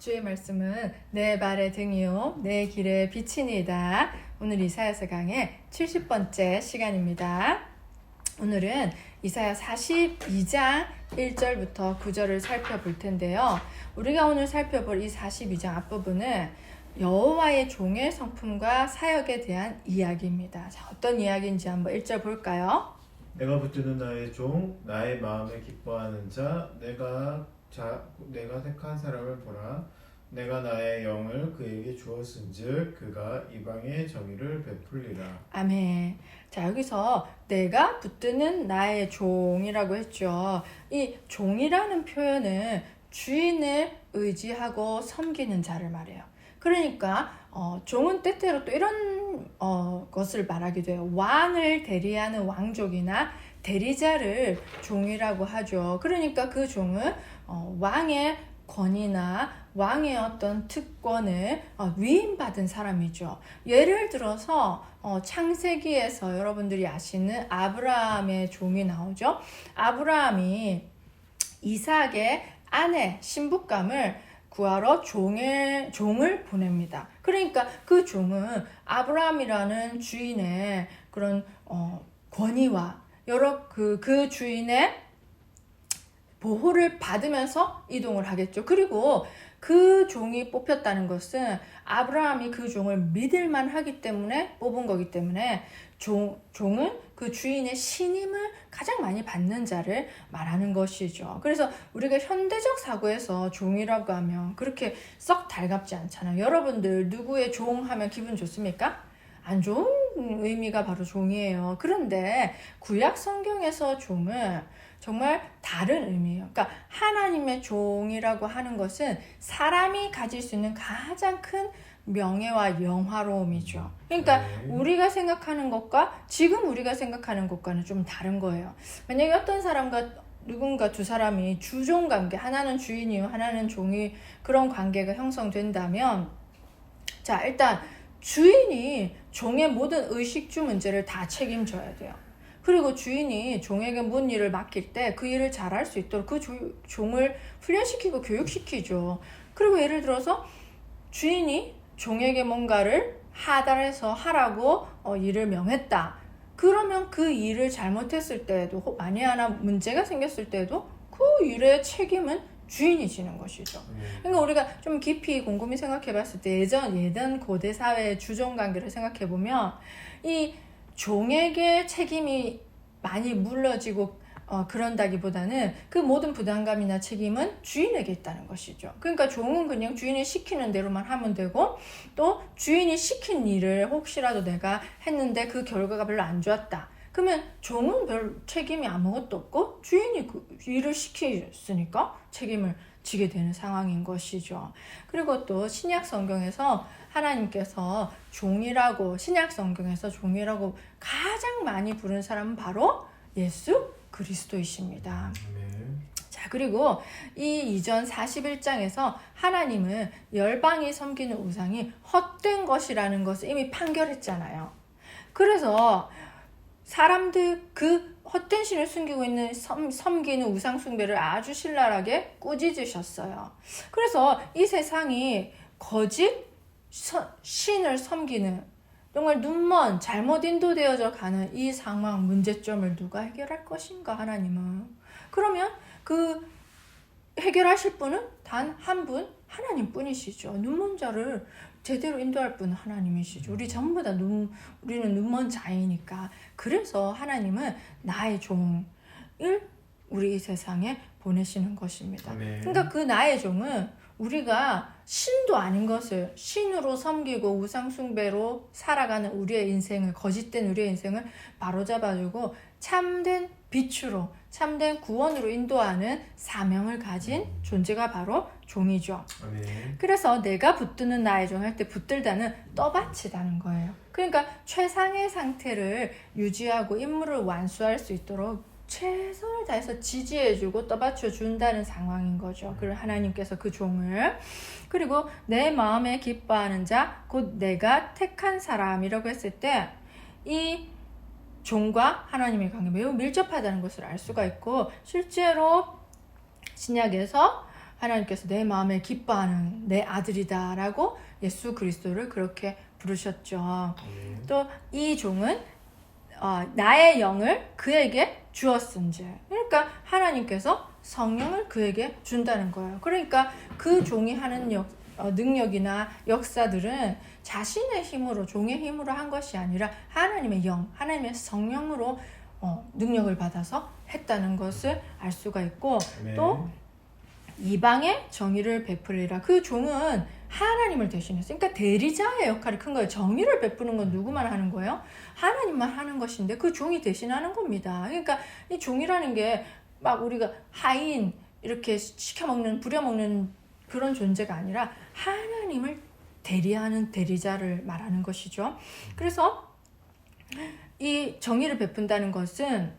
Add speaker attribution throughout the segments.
Speaker 1: 주의 말씀은 내 발의 등이요 내 길의 빛이니이다. 오늘 이사야서 강의 70번째 시간입니다. 오늘은 이사야 42장 1절부터 9절을 살펴볼 텐데요. 우리가 오늘 살펴볼 이 42장 앞부분은 여호와의 종의 성품과 사역에 대한 이야기입니다. 자, 어떤 이야기인지 한번 1절 볼까요?
Speaker 2: 내가 붙드는 나의 종, 나의 마음에 기뻐하는 자, 내가 택한 사람을 보라. 내가 나의 영을 그에게 주었은즉 그가 이방의 정의를 베풀리라.
Speaker 1: 아멘. 자, 여기서 내가 붙드는 나의 종이라고 했죠. 이 종이라는 표현은 주인을 의지하고 섬기는 자를 말해요. 그러니까 종은 때때로 또 이런 것을 말하기도 해요. 왕을 대리하는 왕족이나 대리자를 종이라고 하죠. 그러니까 그 종은 왕의 권위나 왕의 어떤 특권을 위임받은 사람이죠. 예를 들어서 창세기에서 여러분들이 아시는 아브라함의 종이 나오죠. 아브라함이 이삭의 아내 신부감을 구하러 종을 보냅니다. 그러니까 그 종은 아브라함이라는 주인의 그런 권위와 여러 그 주인의 보호를 받으면서 이동을 하겠죠. 그리고 그 종이 뽑혔다는 것은 아브라함이 그 종을 믿을만 하기 때문에 뽑은 거기 때문에 종은 그 주인의 신임을 가장 많이 받는 자를 말하는 것이죠. 그래서 우리가 현대적 사고에서 종이라고 하면 그렇게 썩 달갑지 않잖아요. 여러분들 누구의 종 하면 기분 좋습니까? 안 좋은 의미가 바로 종이에요. 그런데 구약 성경에서 종은 정말 다른 의미예요. 그러니까 하나님의 종이라고 하는 것은 사람이 가질 수 있는 가장 큰 명예와 영화로움이죠. 그러니까 우리가 생각하는 것과 지금 우리가 생각하는 것과는 좀 다른 거예요. 만약에 어떤 사람과 누군가 두 사람이 주종 관계, 하나는 주인이요, 하나는 종이 그런 관계가 형성된다면 자, 일단 주인이 종의 모든 의식주 문제를 다 책임져야 돼요. 그리고 주인이 종에게 뭔 일을 맡길 때 그 일을 잘할 수 있도록 그 종을 훈련시키고 교육시키죠. 그리고 예를 들어서 주인이 종에게 뭔가를 하달해서 하라고 일을 명했다. 그러면 그 일을 잘못했을 때에도 만에 하나 문제가 생겼을 때에도 그 일의 책임은 주인이 지는 것이죠. 그러니까 우리가 좀 깊이 곰곰이 생각해 봤을 때 예전 고대 사회의 주종 관계를 생각해 보면 이 종에게 책임이 많이 물려지고 그런다기보다는 그 모든 부담감이나 책임은 주인에게 있다는 것이죠. 그러니까 종은 그냥 주인이 시키는 대로만 하면 되고 또 주인이 시킨 일을 혹시라도 내가 했는데 그 결과가 별로 안 좋았다. 그러면 종은 별 책임이 아무것도 없고 주인이 그 일을 시켰으니까 책임을 지게 되는 상황인 것이죠. 그리고 또 신약 성경에서 하나님께서 신약 성경에서 종이라고 가장 많이 부른 사람은 바로 예수 그리스도이십니다. 자, 그리고 이 이전 41장에서 하나님은 열방이 섬기는 우상이 헛된 것이라는 것을 이미 판결했잖아요. 그래서 사람들 그 헛된 신을 숨기고 있는 섬기는 우상 숭배를 아주 신랄하게 꾸짖으셨어요. 그래서 이 세상이 거짓 신을 섬기는 정말 눈먼 잘못 인도되어져 가는 이 상황 문제점을 누가 해결할 것인가 하나님은. 그러면 그 해결하실 분은 단 한 분 하나님 뿐이시죠. 눈먼 자를 제대로 인도할 분은 하나님이시죠. 우리 전부 다 우리는 눈먼 자이니까. 그래서 하나님은 나의 종을 우리 이 세상에 보내시는 것입니다. 그러니까 그 나의 종은 우리가 신도 아닌 것을 신으로 섬기고 우상숭배로 살아가는 우리의 인생을, 거짓된 우리의 인생을 바로잡아주고 참된 빛으로, 참된 구원으로 인도하는 사명을 가진 존재가 바로 종이죠. 그래서 내가 붙드는 나의 종 할 때 붙들다는 떠받치다는 거예요. 그러니까 최상의 상태를 유지하고 임무를 완수할 수 있도록 최선을 다해서 지지해주고 떠받쳐준다는 상황인 거죠. 그리고 하나님께서 그 종을. 그리고 내 마음에 기뻐하는 자, 곧 내가 택한 사람이라고 했을 때 이 종과 하나님의 관계 매우 밀접하다는 것을 알 수가 있고, 실제로 신약에서 하나님께서 내 마음에 기뻐하는 내 아들이다라고 예수 그리스도를 그렇게 부르셨죠. 또 이 종은 나의 영을 그에게 주었은즉, 그러니까 하나님께서 성령을 그에게 준다는 거예요. 그러니까 그 종이 하는 능력이나 역사들은 자신의 힘으로, 종의 힘으로 한 것이 아니라 하나님의 영, 하나님의 성령으로 능력을 받아서 했다는 것을 알 수가 있고, 또 이방에 정의를 베풀리라. 그 종은 하나님을 대신했어요. 그러니까 대리자의 역할이 큰 거예요. 정의를 베푸는 건 누구만 하는 거예요? 하나님만 하는 것인데 그 종이 대신하는 겁니다. 그러니까 이 종이라는 게 막 우리가 하인 이렇게 시켜먹는, 부려먹는 그런 존재가 아니라 하나님을 대리하는 대리자를 말하는 것이죠. 그래서 이 정의를 베푼다는 것은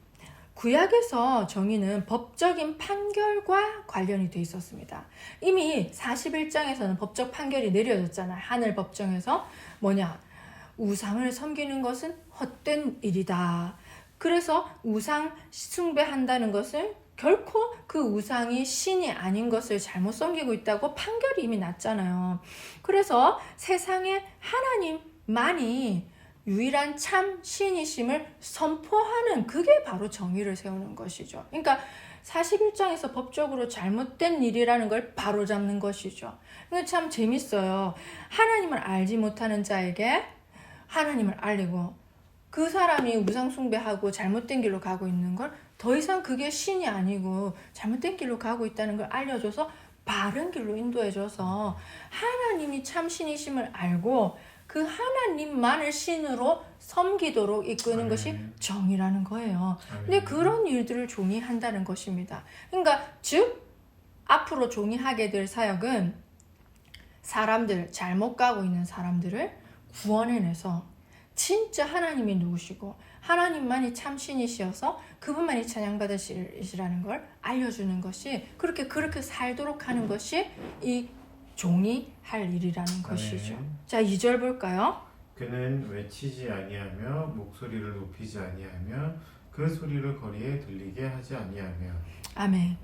Speaker 1: 구약에서 정의는 법적인 판결과 관련이 돼 있었습니다. 이미 41장에서는 법적 판결이 내려졌잖아요. 하늘 법정에서 뭐냐? 우상을 섬기는 것은 헛된 일이다. 그래서 우상 숭배한다는 것을 결코 그 우상이 신이 아닌 것을 잘못 섬기고 있다고 판결이 이미 났잖아요. 그래서 세상에 하나님만이 유일한 참 신이심을 선포하는, 그게 바로 정의를 세우는 것이죠. 그러니까 41장에서 법적으로 잘못된 일이라는 걸 바로잡는 것이죠. 그러니까 참 재밌어요. 하나님을 알지 못하는 자에게 하나님을 알리고, 그 사람이 우상 숭배하고 잘못된 길로 가고 있는 걸 더 이상 그게 신이 아니고 잘못된 길로 가고 있다는 걸 알려줘서 바른 길로 인도해줘서 하나님이 참 신이심을 알고 그 하나님만을 신으로 섬기도록 이끄는 것이 정의라는 거예요. 근데 그런 일들을 종이 한다는 것입니다. 그러니까 즉 앞으로 종이 하게 될 사역은 사람들, 잘못 가고 있는 사람들을 구원해내서 진짜 하나님이 누구시고 하나님만이 참 신이시어서 그분만이 찬양받으시라는 걸 알려주는 것이, 그렇게 살도록 하는 것이 이 종이 할 일이라는 것이죠. 자, 2절 볼까요?
Speaker 2: 그는 외치지 아니하며 목소리를 높이지 아니하며 그 소리를 거리에 들리게 하지 아니하며.
Speaker 1: 아멘.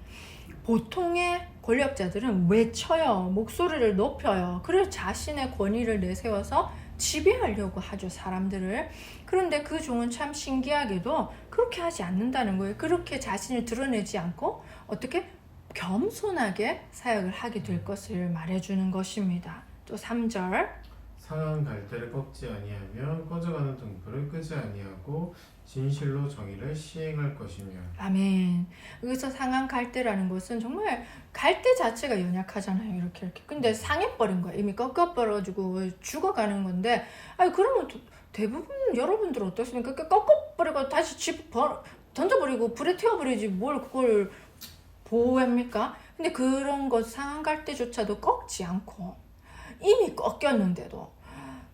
Speaker 1: 보통의 권력자들은 외쳐요. 목소리를 높여요. 그래서 자신의 권위를 내세워서 지배하려고 하죠, 사람들을. 그런데 그 종은 참 신기하게도 그렇게 하지 않는다는 거예요. 그렇게 자신을 드러내지 않고 어떻게 겸손하게 사역을 하게 될 것을 말해주는 것입니다. 또 3절.
Speaker 2: 상한 갈대를 꺾지 아니하며 꺼져가는 등불을 끄지 아니하고 진실로 정의를 시행할 것이며.
Speaker 1: 아멘. 여기서 상한 갈대라는 것은 정말 갈대 자체가 연약하잖아요. 이렇게. 근데 상해버린 거야. 이미 꺾여버려가지고 죽어가는 건데, 아니 그러면 대부분 여러분들 어떻습니까? 꺾어버리고 다시 던져버리고 불에 태워버리지 뭘 그걸 보호합니까? 근데 그런 것, 상한 갈대조차도 꺾지 않고 이미 꺾였는데도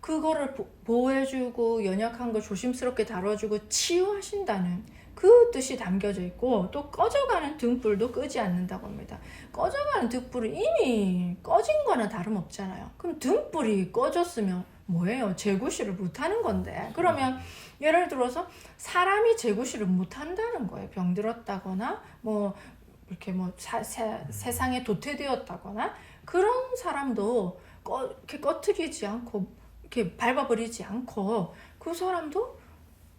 Speaker 1: 그거를 보호해주고 연약한 걸 조심스럽게 다뤄주고 치유하신다는 그 뜻이 담겨져 있고, 또 꺼져가는 등불도 끄지 않는다고 합니다. 꺼져가는 등불은 이미 꺼진 거나 다름없잖아요. 그럼 등불이 꺼졌으면 뭐예요? 재구시를 못하는 건데, 그러면 예를 들어서 사람이 재구시를 못한다는 거예요. 병들었다거나 이렇게 세상에 도태되었다거나 그런 사람도 이렇게 꺼트리지 않고 이렇게 밟아버리지 않고 그 사람도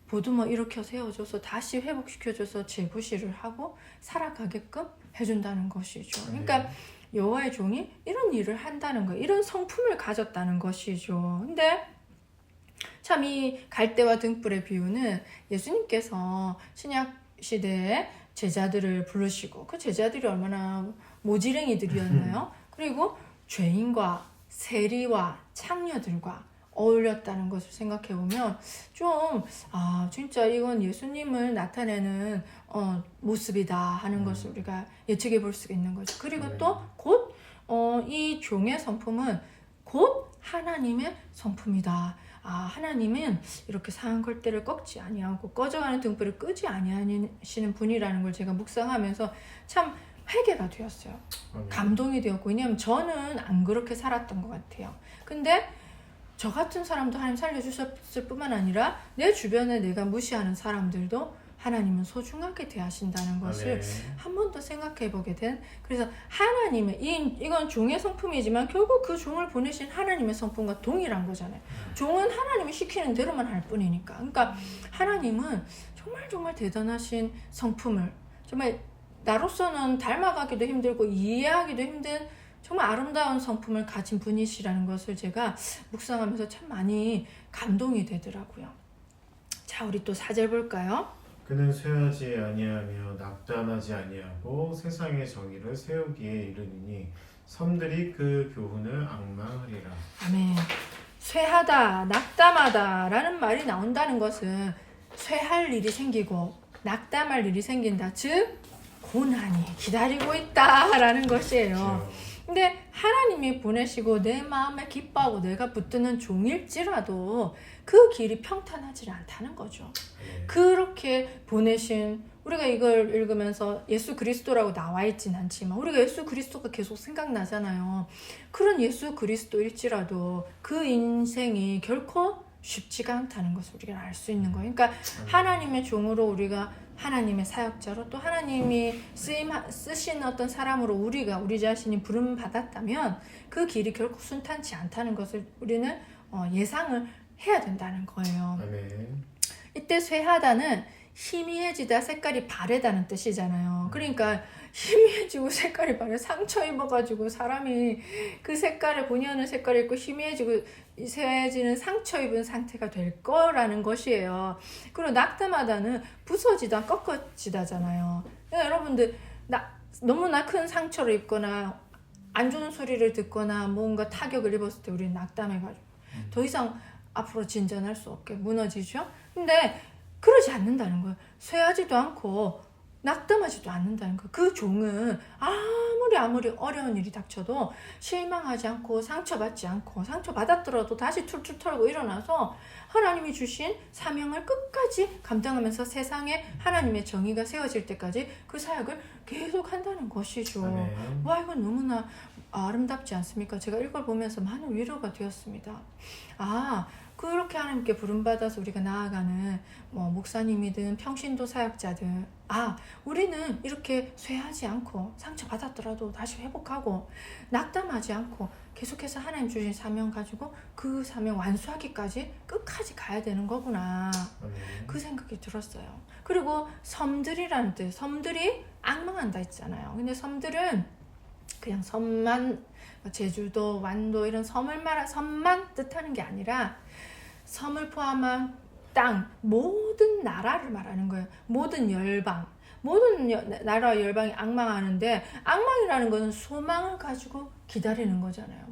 Speaker 1: 보듬어 일으켜 세워줘서 다시 회복시켜줘서 재구시를 하고 살아가게끔 해준다는 것이죠. 그러니까 여호와의 종이 이런 일을 한다는 거예요. 이런 성품을 가졌다는 것이죠. 근데 참 이 갈대와 등불의 비유는 예수님께서 신약 시대에 제자들을 부르시고 그 제자들이 얼마나 모지랭이들이었나요? 그리고 죄인과 세리와 창녀들과 어울렸다는 것을 생각해 보면 좀 진짜 이건 예수님을 나타내는 모습이다 하는 것을 우리가 예측해 볼 수가 있는 거죠. 그리고 또 곧 이 종의 성품은 곧 하나님의 성품이다. 하나님은 이렇게 상한 갈대를 꺾지 아니하고 꺼져가는 등불을 끄지 아니하시는 분이라는 걸 제가 묵상하면서 참 회개가 되었어요. 감동이 되었고, 왜냐하면 저는 안 그렇게 살았던 것 같아요. 근데 저 같은 사람도 하나님 살려주셨을 뿐만 아니라 내 주변에 내가 무시하는 사람들도 하나님은 소중하게 대하신다는 것을
Speaker 2: 아멘.
Speaker 1: 한 번 더 생각해 보게 된, 그래서 하나님의 이건 종의 성품이지만 결국 그 종을 보내신 하나님의 성품과 동일한 거잖아요. 종은 하나님이 시키는 대로만 할 뿐이니까. 그러니까 하나님은 정말 정말 대단하신 성품을, 정말 나로서는 닮아가기도 힘들고 이해하기도 힘든 정말 아름다운 성품을 가진 분이시라는 것을 제가 묵상하면서 참 많이 감동이 되더라고요. 자, 우리 또 4절 볼까요?
Speaker 2: 그는 쇠하지 아니하며 낙담하지 아니하고 세상의 정의를 세우기에 이르느니 섬들이 그 교훈을 앙망하리라.
Speaker 1: 아멘. 쇠하다, 낙담하다 라는 말이 나온다는 것은 쇠할 일이 생기고 낙담할 일이 생긴다. 즉 고난이 기다리고 있다라는 것이에요. 근데 하나님이 보내시고 내 마음에 기뻐하고 내가 붙드는 종일지라도 그 길이 평탄하지 않다는 거죠. 그렇게 보내신, 우리가 이걸 읽으면서 예수 그리스도라고 나와 있진 않지만 우리가 예수 그리스도가 계속 생각나잖아요. 그런 예수 그리스도일지라도 그 인생이 결코 쉽지가 않다는 것을 우리가 알 수 있는 거예요. 그러니까 하나님의 종으로 우리가 하나님의 사역자로 또 하나님이 쓰신 어떤 사람으로 우리 자신이 부름 받았다면 그 길이 결코 순탄치 않다는 것을 우리는 예상을 해야 된다는 거예요.
Speaker 2: 아멘.
Speaker 1: 이때 쇠하다는 희미해지다, 색깔이 바래다는 뜻이잖아요. 그러니까 희미해지고 색깔이 바래, 상처 입어가지고 사람이 그 색깔을, 본의 아닌 색깔이 있고 희미해지고 쇠해지는 상처 입은 상태가 될 거라는 것이에요. 그리고 낙담하다는 부서지다, 꺾어지다잖아요. 여러분들 너무나 큰 상처를 입거나 안 좋은 소리를 듣거나 뭔가 타격을 입었을 때 우리는 낙담해가지고 더 이상 앞으로 진전할 수 없게 무너지죠. 근데 그러지 않는다는 거예요. 쇠하지도 않고 낙담하지도 않는다는 거예요. 그 종은 아무리 어려운 일이 닥쳐도 실망하지 않고 상처받지 않고, 상처받았더라도 다시 툴툴 털고 일어나서 하나님이 주신 사명을 끝까지 감당하면서 세상에 하나님의 정의가 세워질 때까지 그 사역을 계속 한다는 것이죠.
Speaker 2: 아멘.
Speaker 1: 와, 이건 너무나 아름답지 않습니까? 제가 이걸 보면서 많은 위로가 되었습니다. 그렇게 하나님께 부름받아서 우리가 나아가는 목사님이든 평신도 사역자든 우리는 이렇게 쇠하지 않고 상처받았더라도 다시 회복하고 낙담하지 않고 계속해서 하나님 주신 사명 가지고 그 사명 완수하기까지 끝까지 가야 되는 거구나.
Speaker 2: 아멘.
Speaker 1: 그 생각이 들었어요. 그리고 섬들이라는 뜻, 섬들이 앙망한다 했잖아요. 근데 섬들은 그냥 섬만, 제주도, 완도 이런 섬만 뜻하는 게 아니라 섬을 포함한 땅, 모든 나라를 말하는 거예요. 모든 열방, 모든 나라와 열방이 앙망하는데, 앙망이라는 것은 소망을 가지고 기다리는 거잖아요.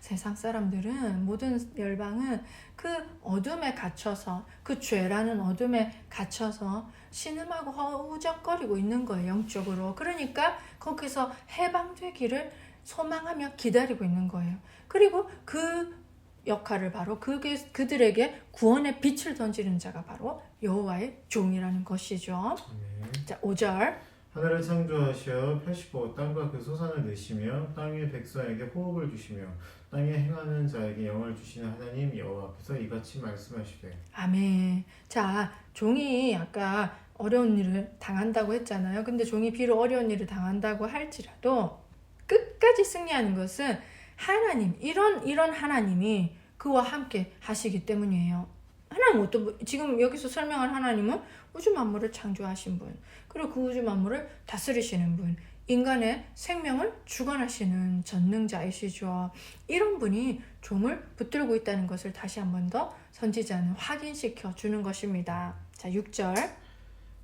Speaker 1: 세상 사람들은, 모든 열방은 그 어둠에 갇혀서, 그 죄라는 어둠에 갇혀서 신음하고 허우적거리고 있는 거예요, 영적으로. 그러니까 거기서 해방되기를 소망하며 기다리고 있는 거예요. 그리고 그 역할을 바로 그들에게 구원의 빛을 던지는 자가 바로 여호와의 종이라는 것이죠.
Speaker 2: 아멘.
Speaker 1: 자, 5절.
Speaker 2: 하늘을 창조하시어 펴시고 땅과 그 소산을 내시며 땅의 백성에게 호흡을 주시며 땅에 행하는 자에게 영을 주시는 하나님 여호와 앞에서 이같이 말씀하시되.
Speaker 1: 아멘. 자, 종이 아까 어려운 일을 당한다고 했잖아요. 근데 종이 비록 어려운 일을 당한다고 할지라도 끝까지 승리하는 것은 하나님, 이런 하나님이 그와 함께 하시기 때문이에요. 하나님 지금 여기서 설명한 하나님은 우주 만물을 창조하신 분, 그리고 그 우주 만물을 다스리시는 분, 인간의 생명을 주관하시는 전능자이시죠. 이런 분이 종을 붙들고 있다는 것을 다시 한 번 더 선지자는 확인시켜 주는 것입니다. 자, 6절.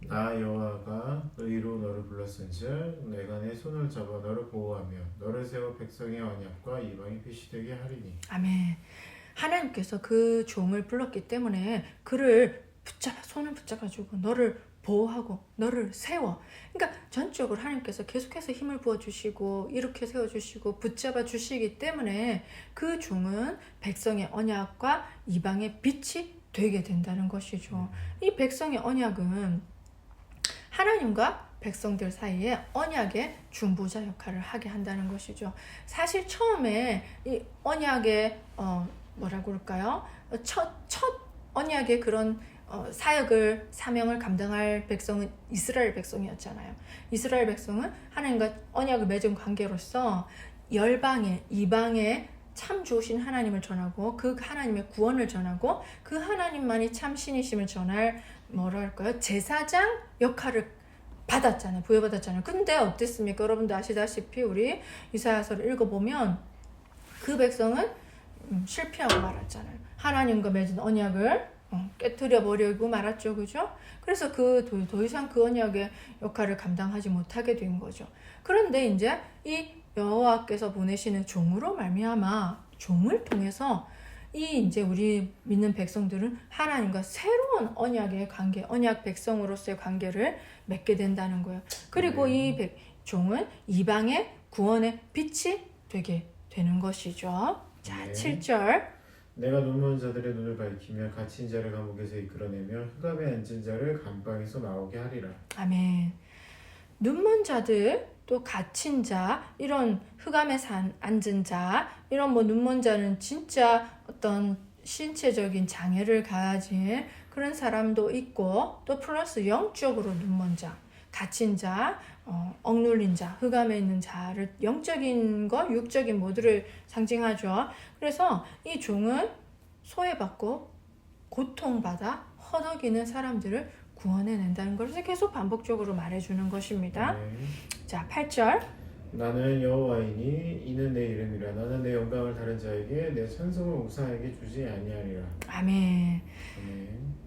Speaker 2: 나 여호와가 의로 너를 불렀은즉 내가 내 손을 잡아 너를 보호하며 너를 세워 백성의 언약과 이방의 빛이 되게 하리니.
Speaker 1: 아멘. 하나님께서 그 종을 불렀기 때문에 그를 손을 붙잡아주고 너를 보호하고 너를 세워. 그러니까 전적으로 하나님께서 계속해서 힘을 부어주시고 이렇게 세워주시고 붙잡아 주시기 때문에 그 종은 백성의 언약과 이방의 빛이 되게 된다는 것이죠. 이 백성의 언약은 하나님과 백성들 사이에 언약의 중보자 역할을 하게 한다는 것이죠. 사실 처음에 이 언약의 뭐라고 할까요? 첫 언약의 그런 사명을 감당할 백성은 이스라엘 백성이었잖아요. 이스라엘 백성은 하나님과 언약을 맺은 관계로서 열방에, 이방에 참 좋으신 하나님을 전하고 그 하나님의 구원을 전하고 그 하나님만이 참 신이심을 전할 뭐랄까요? 제사장 역할을 받았잖아요. 부여받았잖아요. 근데 어땠습니까? 여러분도 아시다시피 우리 이사야서를 읽어보면 그 백성은 실패하고 말았잖아요. 하나님과 맺은 언약을 깨뜨려 버리고 말았죠. 그죠? 그래서 더 이상 그 언약의 역할을 감당하지 못하게 된 거죠. 그런데 이제 이 여호와께서 보내시는 종으로 말미암아 종을 통해서 이 이제 우리 믿는 백성들은 하나님과 새로운 언약의 관계, 언약 백성으로서의 관계를 맺게 된다는 거예요. 그리고 이 종은 이방의 구원의 빛이 되게 되는 것이죠. 자, 7절.
Speaker 2: 내가 눈먼 자들의 눈을 밝히며 갇힌 자를 감옥에서 이끌어내며 흑암에 앉은 자를 감방에서 나오게 하리라.
Speaker 1: 아멘. 눈먼 자들, 또 갇힌 자, 이런 흑암에 앉은 자, 이런 눈먼 자는 진짜 어떤 신체적인 장애를 가진 그런 사람도 있고, 또 플러스 영적으로 눈먼 자, 갇힌 자, 억눌린 자, 흑암에 있는 자를 영적인 것, 육적인 모두를 상징하죠. 그래서 이 종은 소외받고 고통받아 허덕이는 사람들을 구원해낸다는 것을 계속 반복적으로 말해주는 것입니다. 자, 8절.
Speaker 2: 나는 여호와이니 이는 내 이름이라. 나는 내 영광을 다른 자에게 내 찬송을 우상에게 주지 아니하리라.
Speaker 1: 아멘.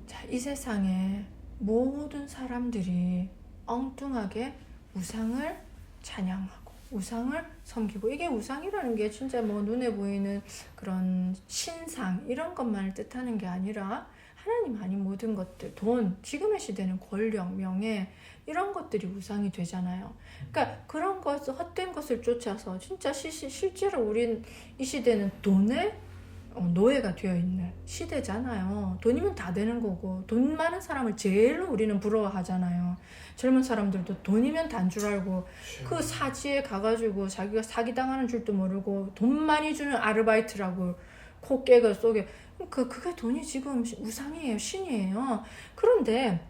Speaker 1: 자, 이 세상에 모든 사람들이 엉뚱하게 우상을 찬양하고 우상을 섬기고, 이게 우상이라는 게 진짜 눈에 보이는 그런 신상 이런 것만을 뜻하는 게 아니라 하나님 아닌 모든 것들, 돈, 지금의 시대는 권력, 명예 이런 것들이 우상이 되잖아요. 그러니까 그런 것을, 헛된 것을 쫓아서 진짜 실제로 우린 이 시대는 돈에 노예가 되어 있는 시대잖아요. 돈이면 다 되는 거고, 돈 많은 사람을 제일 우리는 부러워하잖아요. 젊은 사람들도 돈이면 단 줄 알고 그 사지에 가가지고 자기가 사기당하는 줄도 모르고 돈 많이 주는 아르바이트라고 코깨가 속에, 그게 돈이 지금 우상이에요, 신이에요. 그런데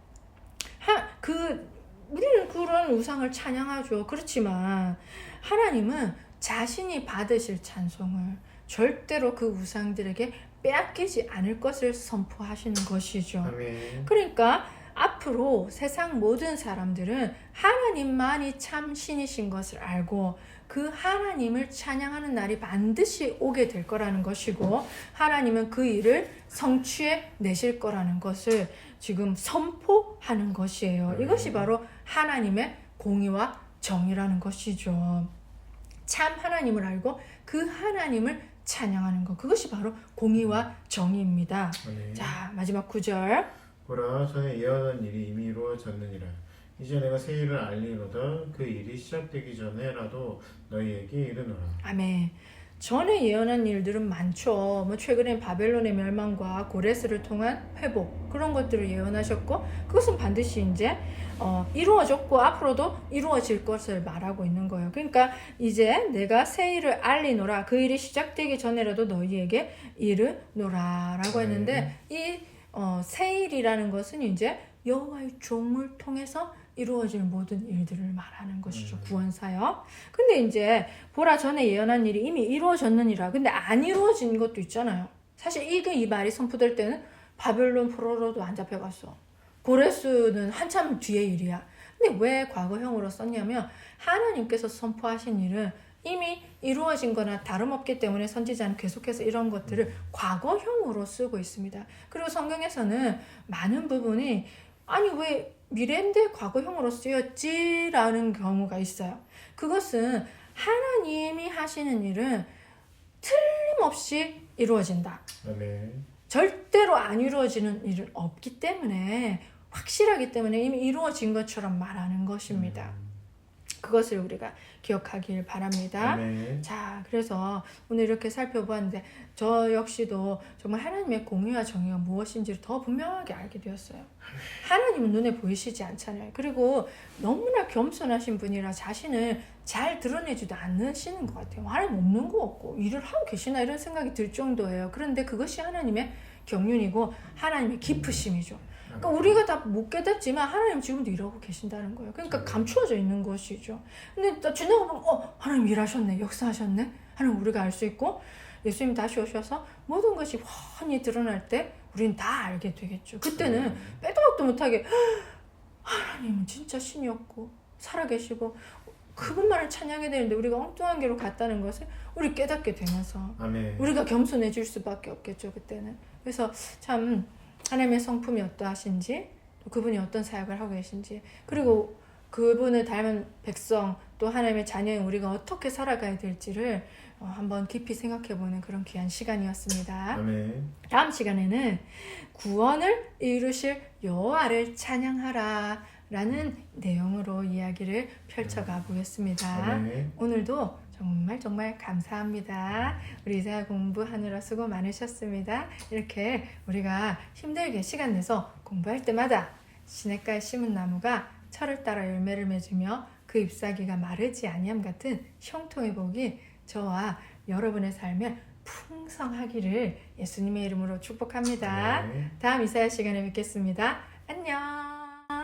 Speaker 1: 우리는 그런 우상을 찬양하죠. 그렇지만 하나님은 자신이 받으실 찬송을 절대로 그 우상들에게 빼앗기지 않을 것을 선포하시는 것이죠.
Speaker 2: 아멘.
Speaker 1: 그러니까 앞으로 세상 모든 사람들은 하나님만이 참 신이신 것을 알고 그 하나님을 찬양하는 날이 반드시 오게 될 거라는 것이고, 하나님은 그 일을 성취해 내실 거라는 것을 지금 선포하는 것이에요. 이것이 바로 하나님의 공의와 정의라는 것이죠. 참 하나님을 알고 그 하나님을 찬양하는 것, 그것이 바로 공의와 정의입니다. 자, 마지막 9절.
Speaker 2: 보라, 전에 예언한 일이 이미 이루어졌느니라. 이제 내가 새 일을 알리로다. 그 일이 시작되기 전에라도 너희에게 이르노라.
Speaker 1: 아멘. 전에 예언한 일들은 많죠. 최근에 바벨론의 멸망과 고레스를 통한 회복, 그런 것들을 예언하셨고, 그것은 반드시 이제 이루어졌고 앞으로도 이루어질 것을 말하고 있는 거예요. 그러니까 이제 내가 새 일을 알리노라. 그 일이 시작되기 전에라도 너희에게 이르노라 라고 했는데, 이 새 일이라는 것은 이제 여호와의 종을 통해서 이루어질 모든 일들을 말하는 것이죠. 구원사역. 근데 이제 보라, 전에 예언한 일이 이미 이루어졌느니라. 근데 안 이루어진 것도 있잖아요. 사실 이 말이 선포될 때는 바벨론 포로로도 안 잡혀갔어. 고레스는 한참 뒤의 일이야. 근데 왜 과거형으로 썼냐면 하나님께서 선포하신 일은 이미 이루어진 거나 다름없기 때문에 선지자는 계속해서 이런 것들을 과거형으로 쓰고 있습니다. 그리고 성경에서는 많은 부분이 아니 왜 미래인데 과거형으로 쓰였지라는 경우가 있어요. 그것은 하나님이 하시는 일은 틀림없이 이루어진다.
Speaker 2: 아멘.
Speaker 1: 절대로 안 이루어지는 일은 없기 때문에, 확실하기 때문에 이미 이루어진 것처럼 말하는 것입니다. 그것을 우리가 기억하길 바랍니다.
Speaker 2: 아멘.
Speaker 1: 자, 그래서 오늘 이렇게 살펴보았는데 저 역시도 정말 하나님의 공의와 정의가 무엇인지를 더 분명하게 알게 되었어요. 하나님은 눈에 보이시지 않잖아요. 그리고 너무나 겸손하신 분이라 자신을 잘 드러내지도 않으시는 것 같아요. 하나님 없는 거 없고 일을 하고 계시나 이런 생각이 들 정도예요. 그런데 그것이 하나님의 경륜이고 하나님의 깊으심이죠. 그러니까 우리가 다 못 깨닫지만 하나님 지금도 일하고 계신다는 거예요. 그러니까 감추어져 있는 것이죠. 근데 딱 지나가면 하나님 일하셨네, 역사하셨네. 하나님 우리가 알 수 있고 예수님 다시 오셔서 모든 것이 훤히 드러날 때 우리는 다 알게 되겠죠. 그때는 빼도 박도 못하게 하나님은 진짜 신이었고 살아계시고 그분만을 찬양해야 되는데 우리가 엉뚱한 길로 갔다는 것을 우리 깨닫게 되면서
Speaker 2: 아멘.
Speaker 1: 우리가 겸손해질 수밖에 없겠죠. 그때는. 그래서 참 하나님의 성품이 어떠하신지 또 그분이 어떤 사역을 하고 계신지 그리고 그분을 닮은 백성 또 하나님의 자녀인 우리가 어떻게 살아가야 될지를 한번 깊이 생각해보는 그런 귀한 시간이었습니다.
Speaker 2: 아멘.
Speaker 1: 다음 시간에는 구원을 이루실 여호와를 찬양하라 라는 내용으로 이야기를 펼쳐가 보겠습니다.
Speaker 2: 아멘.
Speaker 1: 오늘도 정말 감사합니다. 우리 이사야 공부하느라 수고 많으셨습니다. 이렇게 우리가 힘들게 시간 내서 공부할 때마다 시냇가에 심은 나무가 철을 따라 열매를 맺으며 그 잎사귀가 마르지 아니함 같은 형통의 복이 저와 여러분의 삶에 풍성하기를 예수님의 이름으로 축복합니다.
Speaker 2: 아멘.
Speaker 1: 다음 이사야 시간에 뵙겠습니다.